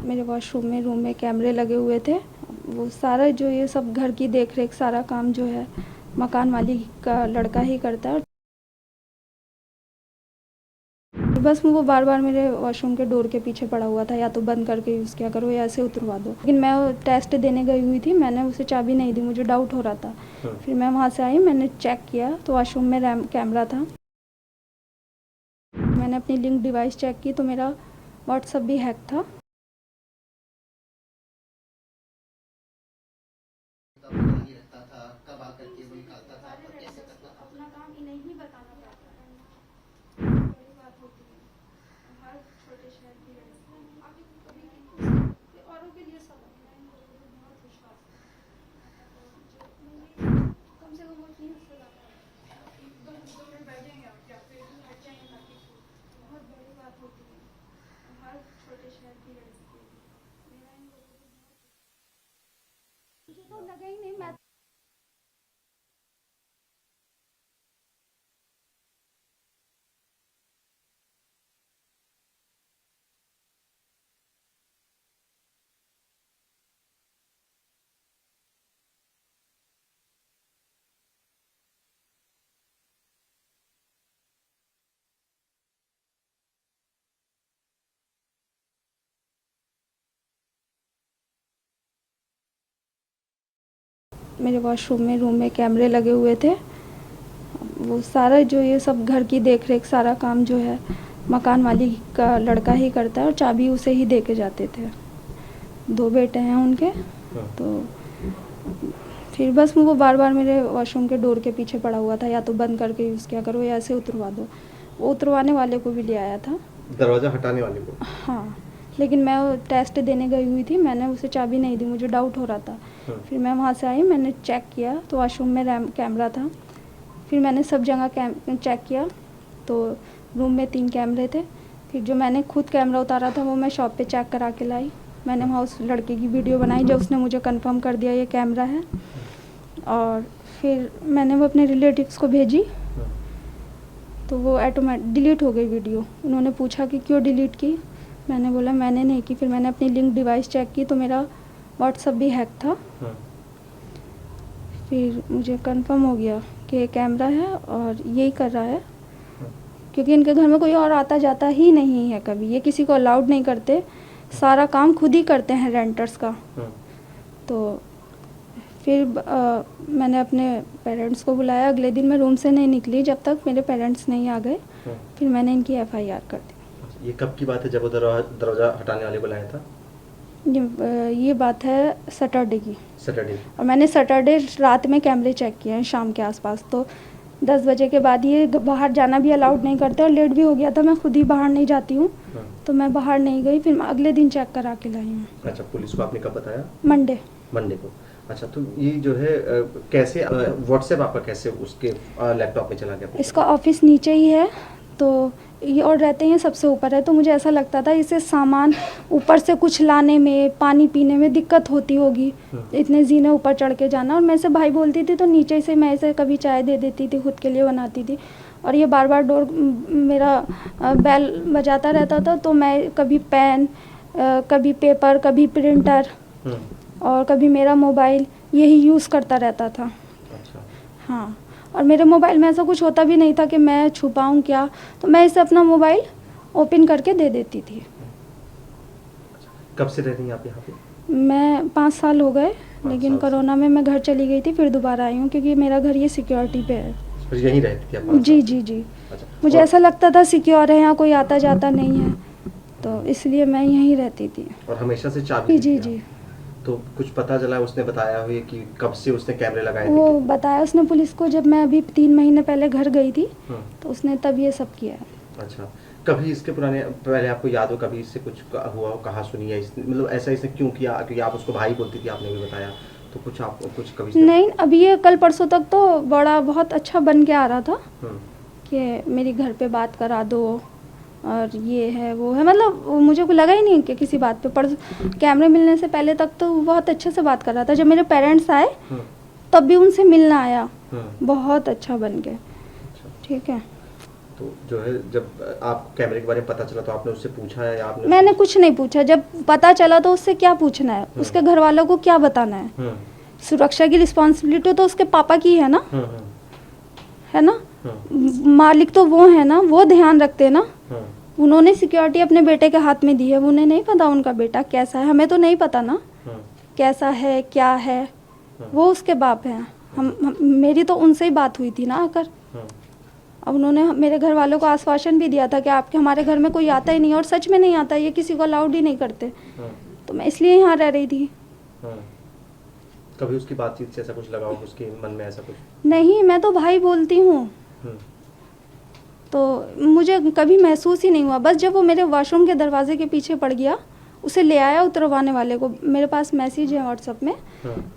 मेरे वॉशरूम में रूम में कैमरे लगे हुए थे। वो सारा जो ये सब घर की देख रेख सारा काम जो है मकान मालिक का लड़का ही करता है। बस वो बार बार मेरे वॉशरूम के डोर के पीछे पड़ा हुआ था, या तो बंद करके यूज़ किया करो या ऐसे उतरवा दो। लेकिन मैं टेस्ट देने गई हुई थी, मैंने उसे चाबी नहीं दी, मुझे डाउट हो रहा था। फिर मैं वहाँ से आई, मैंने चेक किया तो वॉशरूम में कैमरा था। मैंने अपनी लिंक डिवाइस चेक की तो मेरा व्हाट्सएप भी हैक था। रहता था, कब आकर के वो निकालता था, और कैसे करता था? अपना काम इन्हें ही बताना पड़ता है। बड़ी बात होती है हर छोटे शहर की लड़की, आगे कभी औरों के लिए सब बहुत विश्वास कम से कम वो 3 हफ्ते बहुत बड़ी बात होती है हर छोटे शहर की लड़की। मेरा इन लोगों को मुझे तो लगा ही नहीं। मैं मेरे वॉशरूम में रूम में कैमरे लगे हुए थे। वो सारा जो ये सब घर की देख रेख सारा काम जो है मकान मालिक का लड़का ही करता है, और चाबी उसे ही दे के जाते थे। 2 बेटे हैं उनके। तो फिर बस वो बार बार मेरे वॉशरूम के डोर के पीछे पड़ा हुआ था, या तो बंद करके यूज़ किया करो या ऐसे उतरवा दो। वो उतरवाने वाले को भी ले आया था, दरवाजा हटाने वाले को। हाँ, लेकिन मैं वो टेस्ट देने गई हुई थी, मैंने उसे चाबी नहीं दी, मुझे डाउट हो रहा था। फिर मैं वहाँ से आई, मैंने चेक किया तो वॉशरूम में कैमरा था। फिर मैंने सब जगह चेक किया तो रूम में 3 कैमरे थे। फिर जो मैंने खुद कैमरा उतारा था वो मैं शॉप पे चेक करा के लाई। मैंने वहाँ उस लड़के की वीडियो बनाई जब उसने मुझे कंफर्म कर दिया ये कैमरा है। और फिर मैंने वो अपने रिलेटिव्स को भेजी तो वो ऑटोमेटिक डिलीट हो गई वीडियो। उन्होंने पूछा कि क्यों डिलीट की, मैंने बोला मैंने नहीं की। फिर मैंने अपनी लिंक डिवाइस चेक की तो मेरा व्हाट्सएप भी हैक था। फिर मुझे कंफर्म हो गया कि ये कैमरा है और यही कर रहा है, क्योंकि इनके घर में कोई और आता जाता ही नहीं है कभी। ये किसी को अलाउड नहीं करते, सारा काम खुद ही करते हैं रेंटर्स का। तो फिर मैंने अपने पेरेंट्स को बुलाया। अगले दिन मैं रूम से नहीं निकली जब तक मेरे पेरेंट्स नहीं आ गए। फिर मैंने इनकी FIR कर दी। ये कब की बात है जब वो दरवाजा हटाने वाले को लाया था? ये बात है सैटरडे की। सैटरडे। और मैंने सैटरडे रात में कैमरे चेक किए हैं शाम के आसपास। तो 10 बजे के बाद ये बाहर जाना भी अलाउड नहीं करते, और लेट भी हो गया था, मैं खुद ही बाहर नहीं जाती हूँ। तो मैं बाहर नहीं गई, फिर मैं अगले दिन चेक करा के लाई हूँ। अच्छा, पुलिस को आपने कब बताया? मंडे को। अच्छा, तो ये जो है कैसे व्हाट्सएप आपका कैसे उसके लैपटॉप में चला गया? इसका ऑफिस नीचे ही है, तो ये और रहते हैं सबसे ऊपर है। तो मुझे ऐसा लगता था इसे सामान ऊपर से कुछ लाने में, पानी पीने में दिक्कत होती होगी, इतने जीने ऊपर चढ़ के जाना। और मैं से भाई बोलती थी तो नीचे से मैं इसे कभी चाय दे देती थी, खुद के लिए बनाती थी। और ये बार बार डोर मेरा बेल बजाता रहता था, तो मैं कभी पेन, कभी पेपर, कभी प्रिंटर और कभी मेरा मोबाइल यही यूज़ करता रहता था। अच्छा। हाँ, और मेरे मोबाइल में ऐसा कुछ होता भी नहीं था कि मैं छुपाऊं क्या, तो मैं इसे अपना मोबाइल ओपन करके दे देती थी। कब से रह रही हैं आप यहाँ पे? मैं 5 साल हो गए, लेकिन कोरोना में मैं घर चली गई थी, फिर दोबारा आई हूँ क्योंकि मेरा घर ये सिक्योरिटी पे है। यहीं रहती थी आप? जी जी जी। अच्छा। मुझे ऐसा लगता था सिक्योर है, यहाँ कोई आता जाता नहीं है, तो इसलिए मैं यहीं रहती थी। और हमेशा से चाबी? जी जी। तो कुछ पता चला, उसने बताया हुआ कि कब से उसने कैमरे लगाए थे? वो बताया उसने पुलिस को जब मैं अभी 3 महीने पहले घर गई थी, तो उसने तब ये सब किया है। अच्छा, कभी इसके पहले आपको याद हो कभी इससे कुछ हुआ हो, कहा सुनी है मतलब ऐसा इसने क्यों किया? क्योंकि आप उसको भाई बोलती थी, आपने भी बताया, तो कुछ आप कुछ कभी? नहीं, अभी ये कल परसों तक तो बड़ा बहुत अच्छा बन के आ रहा था कि मेरी घर पे बात करा दो और ये है वो है, मतलब मुझे को लगा ही नहीं कि किसी बात पे। पर कैमरे मिलने से पहले तक तो बहुत अच्छे से बात कर रहा था। जब मेरे पेरेंट्स आए तब भी उनसे मिलना आया, बहुत अच्छा बन के। ठीक है। तो जो है जब आपको कैमरे के बारे में पता चला तो आपने उससे पूछा है या आपने? मैंने कुछ नहीं पूछा, जब पता चला तो उससे क्या पूछना है, उसके घर वालों को क्या बताना है। सुरक्षा की रिस्पॉन्सिबिलिटी तो उसके पापा की है ना, है ना। मालिक तो वो है ना, वो ध्यान रखते हैं ना। उन्होंने सिक्योरिटी अपने बेटे के हाथ में दी है, उन्हें नहीं पता उनका बेटा कैसा है, हमें तो नहीं पता ना कैसा है क्या है। वो उसके बाप हैं, मेरी तो उनसे ही बात हुई थी ना आकर। अब उन्होंने मेरे घर वालों को आश्वासन भी दिया था कि आपके हमारे घर में कोई आता ही नहीं, और सच में नहीं आता, ये किसी को अलाउड ही नहीं करते। तो मैं इसलिए यहाँ रह रही थी। कभी उसकी बातचीत से ऐसा कुछ लगा हो, उसके मन में ऐसा कुछ? नहीं, मैं तो भाई बोलती हूँ, तो मुझे कभी महसूस ही नहीं हुआ। बस जब वो मेरे वॉशरूम के दरवाजे के पीछे पड़ गया, उसे ले आया उतरवाने वाले को, मेरे पास मैसेज है व्हाट्सएप में,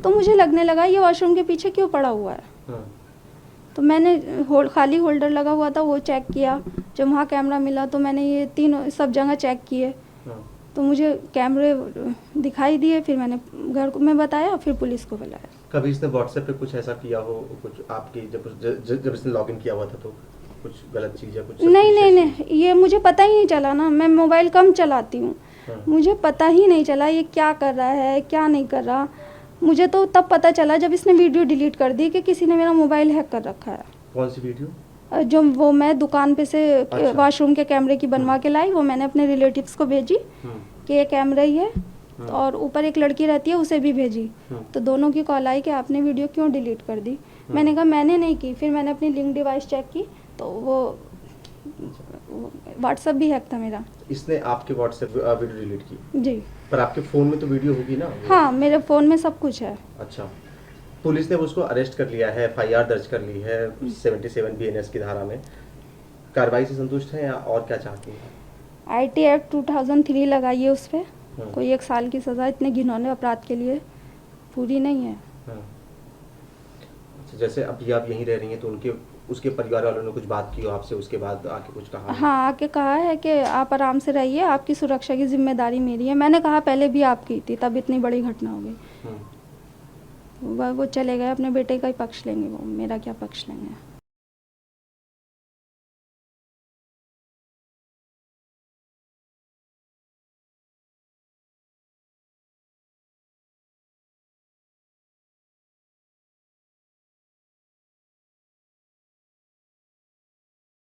तो मुझे लगने लगा ये वॉशरूम के पीछे क्यों पड़ा हुआ है। तो मैंने खाली होल्डर लगा हुआ था वो चेक किया, जब वहाँ कैमरा मिला तो मैंने ये तीनों सब जगह चेक किए, तो मुझे कैमरे दिखाई दिए। फिर मैंने घर में बताया, फिर पुलिस को बुलाया। कभी इसने व्हाट्सएप पे कुछ ऐसा किया हो, कुछ आपकी जब इसने लॉगिन किया हुआ था तो कुछ गलत चीज़ या कुछ? नहीं, ये मुझे पता ही नहीं चला ना, मैं मोबाइल कम चलाती हूँ, मुझे पता ही नहीं चला ये क्या कर रहा है क्या नहीं कर रहा। मुझे तो तब पता चला जब इसने वीडियो डिलीट कर दी कि किसी ने मेरा मोबाइल हैक कर रखा है। कौन सी वीडियो? जो वो मैं दुकान पे से अच्छा। वॉशरूम के कैमरे की बनवा के लाई, वो मैंने अपने रिलेटिव्स को भेजी कि ये कैमरा ही है, और ऊपर एक लड़की रहती है उसे भी भेजी। तो दोनों की कॉल आई कि आपने वीडियो क्यों डिलीट कर दी। मैंने कहा मैंने नहीं की। फिर मैंने अपनी लिंक डिवाइस चेक की तो वो व्हाट्सएप भी हैक था मेरा। इसने आपके व्हाट्सएप वीडियो डिलीट की? जी। पर आपके फ़ोन में तो वीडियो होगी ना? हाँ, मेरे फ़ोन में सब कुछ है। अच्छा, पुलिस ने उसको अरेस्ट कर लिया है, FIR दर्ज कर ली है 77 BNS की धारा में। कार्रवाई से संतुष्ट हैं या और क्या चाहती हैं? IT एक्ट 2003 लगाइए उस पर, कोई 1 साल की सज़ा इतने घिनौने अपराध के लिए पूरी नहीं है। अच्छा, जैसे अभी आप यहीं रह रही हैं तो उसके परिवार वालों ने कुछ बात की हो आपसे, उसके बाद आके कुछ कहा? हाँ, आके कहा है कि आप आराम से रहिए, आपकी सुरक्षा की जिम्मेदारी मेरी है। मैंने कहा पहले भी आपकी थी, तब इतनी बड़ी घटना हो गई। वो चले गए, अपने बेटे का ही पक्ष लेंगे, वो मेरा क्या पक्ष लेंगे।